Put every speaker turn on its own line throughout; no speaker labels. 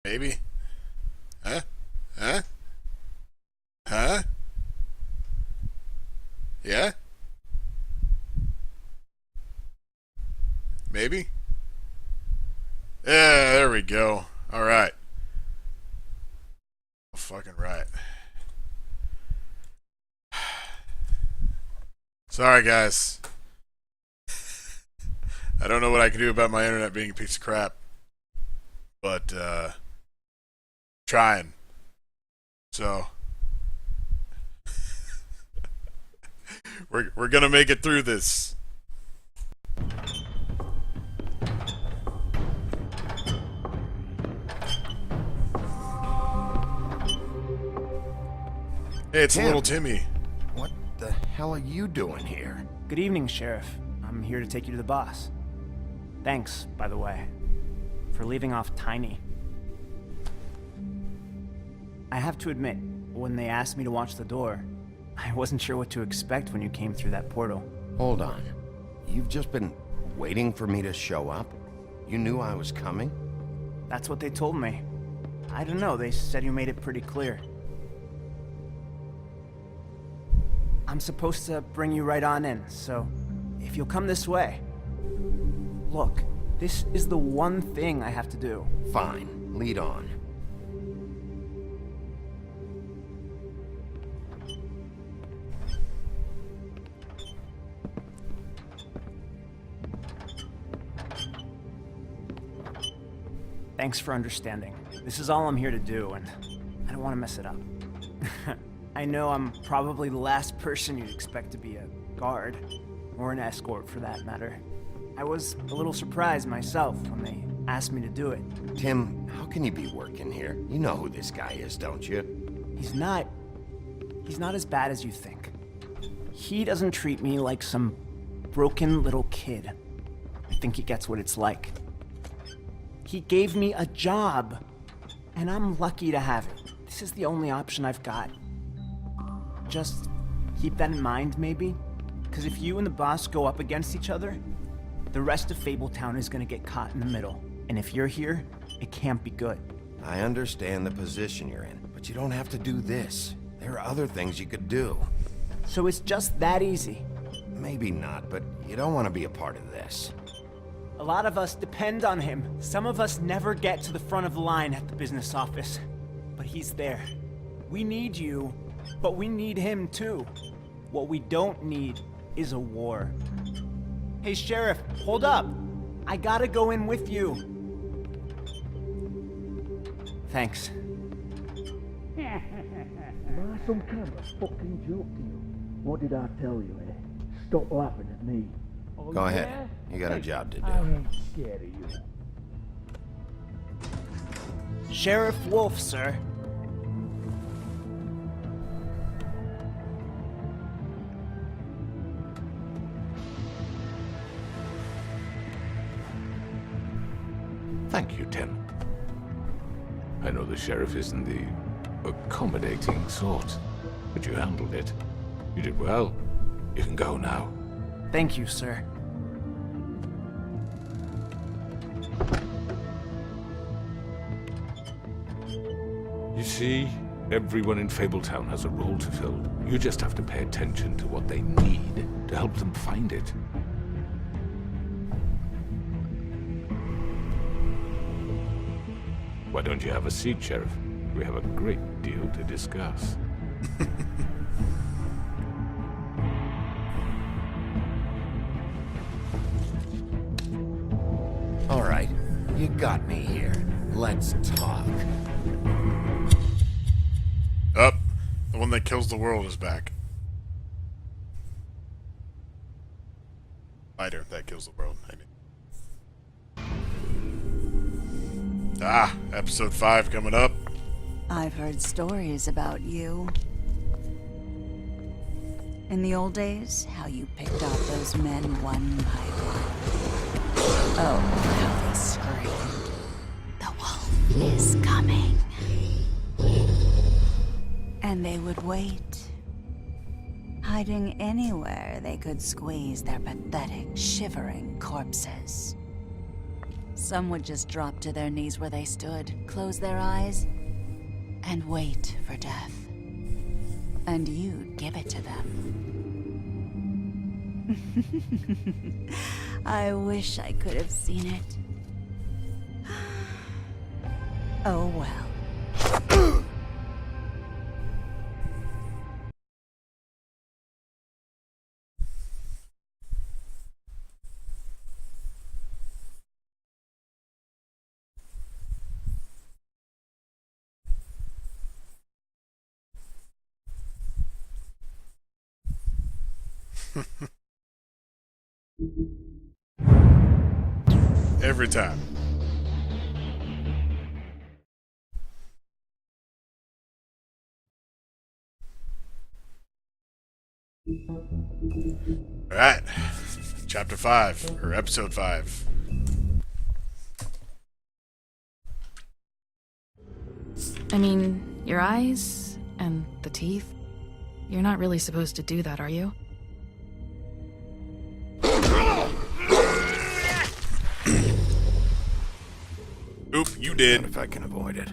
Maybe. Huh? Huh? Huh? Yeah? Maybe? Yeah, there we go. Alright. Fucking right. Sorry, guys. I don't know what I can do about my internet being a piece of crap. But, trying. So, we're gonna make it through this. Hey, it's
Tim.
little Timmy.
What the hell are you doing here?
Good evening, Sheriff. I'm here to take you to the boss. Thanks, by the way, for leaving off Tiny. I have to admit, when they asked me to watch the door, I wasn't sure what to expect when you came through that portal.
Hold on. You've just been waiting for me to show up? You knew I was coming?
That's what they told me. I don't know, they said you made it pretty clear. I'm supposed to bring you right on in, so if you'll come this way. Look, this is the one thing I have to do.
Fine. Lead on.
Thanks for understanding. This is all I'm here to do, and I don't want to mess it up. I know I'm probably the last person you'd expect to be a guard, or an escort for that matter. I was a little surprised myself when they asked me to do it.
Tim, how can you be working here? You know who this guy is, don't you?
He's not as bad as you think. He doesn't treat me like some broken little kid. I think he gets what it's like. He gave me a job, and I'm lucky to have it. This is the only option I've got. Just keep that in mind, maybe? Because if you and the boss go up against each other, the rest of Fabletown is gonna get caught in the middle. And if you're here, it can't be good.
I understand the position you're in, but you don't have to do this. There are other things you could do.
So it's just that easy.
Maybe not, but you don't want to be a part of this.
A lot of us depend on him. Some of us never get to the front of the line at the business office. But he's there. We need you, but we need him too. What we don't need is a war. Hey, Sheriff, hold up. I gotta go in with you. Thanks.
Am I some kind of fucking joke to you? What did I tell you, eh? Stop laughing at me. Oh,
Go
yeah?
ahead. You got a job to
I
do.
ain't scared of you.
Sheriff Wolf, sir.
Thank you, Tim. I know the sheriff isn't the accommodating sort, but you handled it. You did well. You can go now.
Thank you, sir.
You see, everyone in Fabletown has a role to fill. You just have to pay attention to what they need to help them find it. Why don't you have a seat, Sheriff? We have a great deal to discuss.
All right. You got me here. Let's talk.
Up. The one that kills the world is back. Fighter that kills the world, I mean. Ah, episode 5 coming up.
I've heard stories about you. In the old days, how you picked off those men one by one. Oh, how they screamed. The wolf is coming. And they would wait, hiding anywhere they could squeeze their pathetic, shivering corpses. some would just drop to their knees where they stood, close their eyes, and wait for death. And you'd give it to them. I wish I could have seen it. Oh well.
Every time. All right. Chapter 5, or episode 5.
I mean, your eyes and the teeth. You're not really supposed to do that, are you?
Oop, you
Not
did.
if I can avoid it.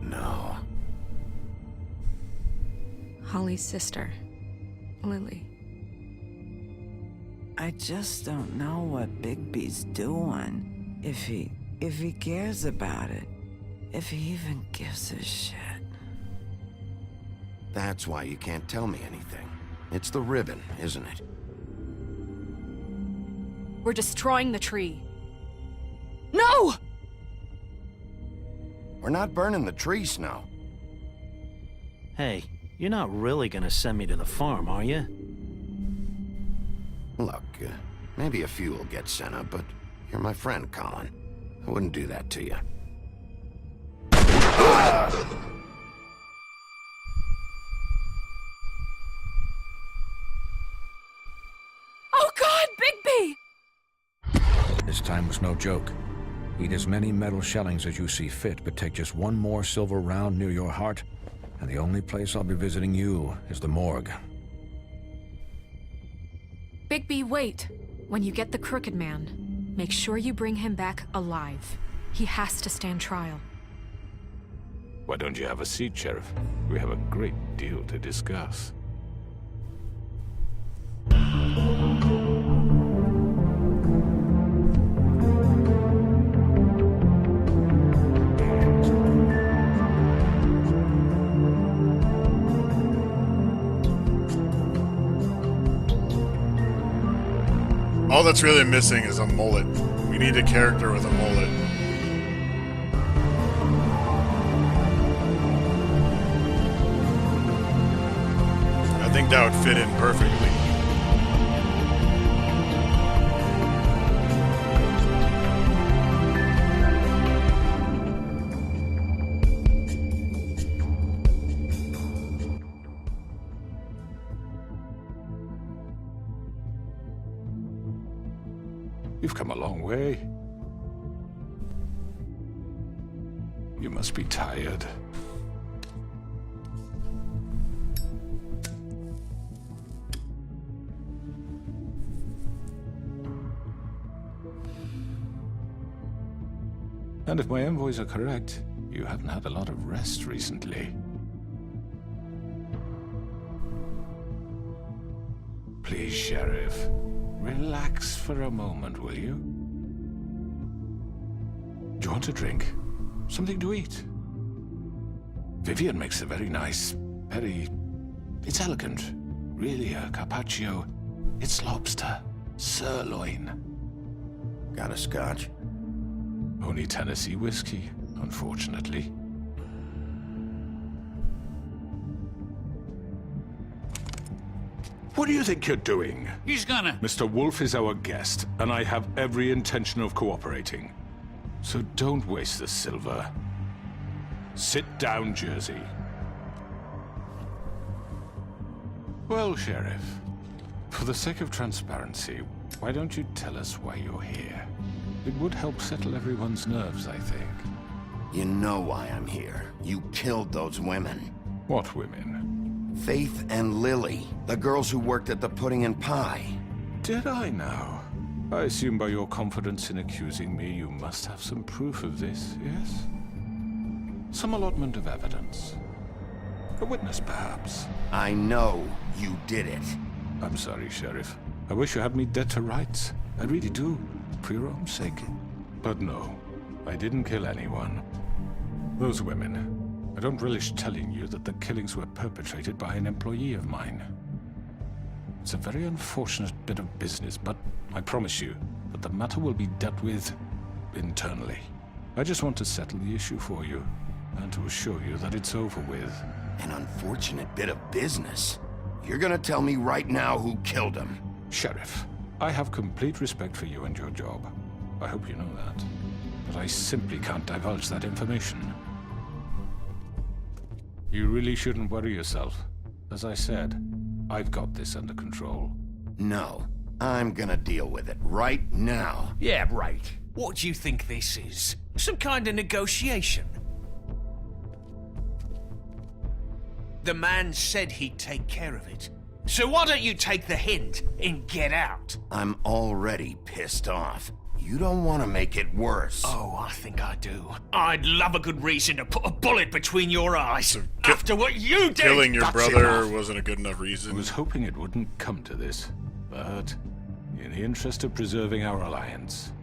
No.
Holly's sister, Lily.
I just don't know what Bigby's doing. If he cares about it. If he even gives a shit.
That's why you can't tell me anything. It's the ribbon, isn't it?
We're destroying the tree.
No!
We're not burning the tree, Snow.
Hey, you're not really gonna send me to the farm, are you?
Look, maybe a few will get sent up, but you're my friend, Colin. I wouldn't do that to you.
Oh God, Bigby!
This time was no joke. Eat as many metal shellings as you see fit, but take just one more silver round near your heart, and the only place I'll be visiting you is the morgue.
Bigby, wait. When you get the Crooked Man, make sure you bring him back alive. He has to stand trial.
Why don't you have a seat, Sheriff? We have a great deal to discuss.
All that's really missing is a mullet. We need a character with a mullet. I think that would fit in perfectly.
You've come a long way. You must be tired. And if my envoys are correct, you haven't had a lot of rest recently. Please, Sheriff, relax for a moment, will you? Do you want a drink? Something to eat? Vivian makes a very nice, it's elegant. Really a carpaccio. It's lobster. Sirloin.
Got a scotch?
Only Tennessee whiskey, unfortunately. What do you think you're doing?
He's gonna...
Mr. Wolf is our guest, and I have every intention of cooperating. So don't waste the silver. Sit down, Jersey. Well, Sheriff, for the sake of transparency, why don't you tell us why you're here? It would help settle everyone's nerves, I think.
You know why I'm here. You killed those women.
What women?
Faith and Lily, the girls who worked at the Pudding and Pie.
Did I now? I assume by your confidence in accusing me, you must have some proof of this, yes? Some allotment of evidence. A witness, perhaps.
I know you did it.
I'm sorry, Sheriff. I wish you had me dead to rights. I really do, for your own sake. But no, I didn't kill anyone. Those women, I don't relish telling you that the killings were perpetrated by an employee of mine. It's a very unfortunate bit of business, but I promise you that the matter will be dealt with internally. I just want to settle the issue for you, and to assure you that it's over with.
An unfortunate bit of business? You're gonna tell me right now who killed him?
Sheriff, I have complete respect for you and your job. I hope you know that. But I simply can't divulge that information. You really shouldn't worry yourself. As I said, I've got this under control.
No, I'm gonna deal with it right now.
Yeah, right. What do you think this is? Some kind of negotiation? The man said he'd take care of it. So why don't you take the hint and get out?
I'm already pissed off. You don't want to make it worse.
Oh, I think I do. I'd love a good reason to put a bullet between your eyes. After what you did!
Killing your
That's
brother
enough.
wasn't a good enough reason.
I was hoping it wouldn't come to this, but in the interest of preserving our alliance,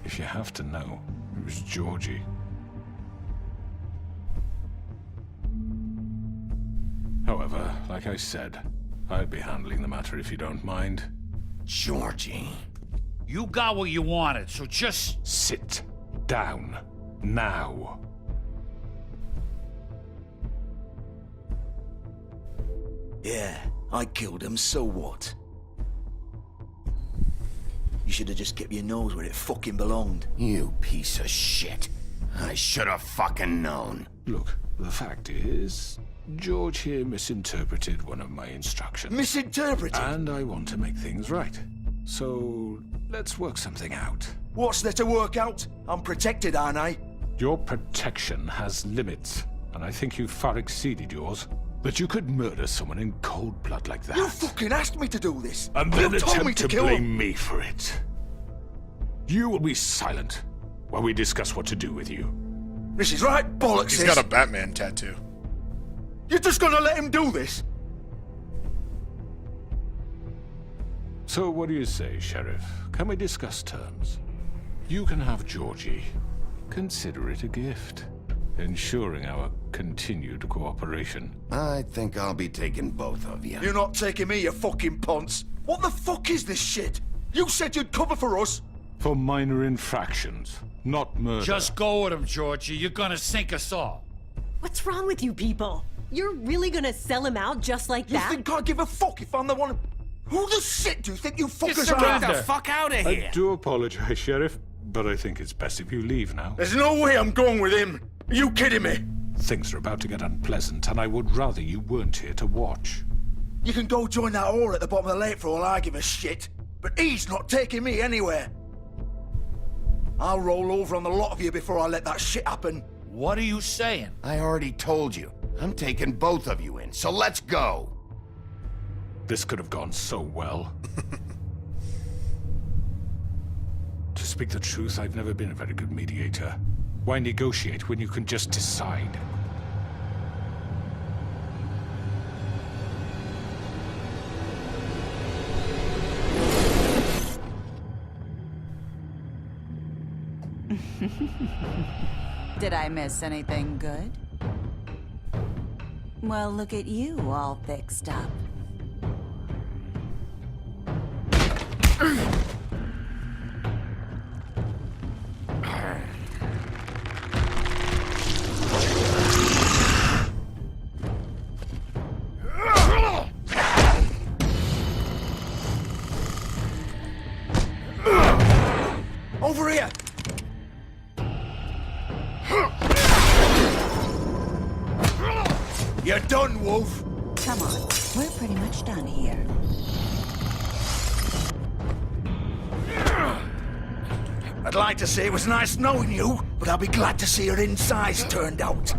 if you have to know, it was Georgie. However, like I said, I'd be handling the matter if you don't mind.
Georgie.
You got what you wanted, so just...
Sit down. Now.
Yeah, I killed him, so what? You should have just kept your nose where it fucking belonged.
You piece of shit. I should have fucking known.
Look, the fact is, George here misinterpreted one of my instructions.
Misinterpreted?
And I want to make things right. So, let's work something out.
What's there to work out? I'm protected, aren't I?
Your protection has limits, and I think you've far exceeded yours. That you could murder someone in cold blood like that.
You fucking asked me to do this!
And then
you told me
attempt
to
to
kill
blame
him.
me for it. You will be silent while we discuss what to do with you.
This is right, bollocks.
He's got a Batman tattoo.
You're just gonna let him do this?
So what do you say, Sheriff? Can we discuss terms? You can have Georgie. Consider it a gift, ensuring our continued cooperation.
I think I'll be taking both of you.
You're not taking me, you fucking ponce. What the fuck is this shit? You said you'd cover for us.
For minor infractions, not murder.
Just go with him, Georgie. You're gonna sink us all.
What's wrong with you people? You're really gonna sell him out just like that?
You think I give a fuck if I'm the one... Who the shit do you think you fuckers are?
Get the fuck out of here!
I do apologize, Sheriff, but I think it's best if you leave now.
There's no way I'm going with him. Are you kidding me?
Things are about to get unpleasant, and I would rather you weren't here to watch.
You can go join that whore at the bottom of the lake for all I give a shit. But he's not taking me anywhere. I'll roll over on the lot of you before I let that shit happen.
What are you saying?
I already told you. I'm taking both of you in, so let's go.
This could have gone so well. To speak the truth, I've never been a very good mediator. Why negotiate when you can just decide?
Did I miss anything good? Well, look at you, all fixed up.
Over here! You're done, Wolf!
Come on, we're pretty much done here.
I'd like to say it was nice knowing you, but I'll be glad to see your insides turned out.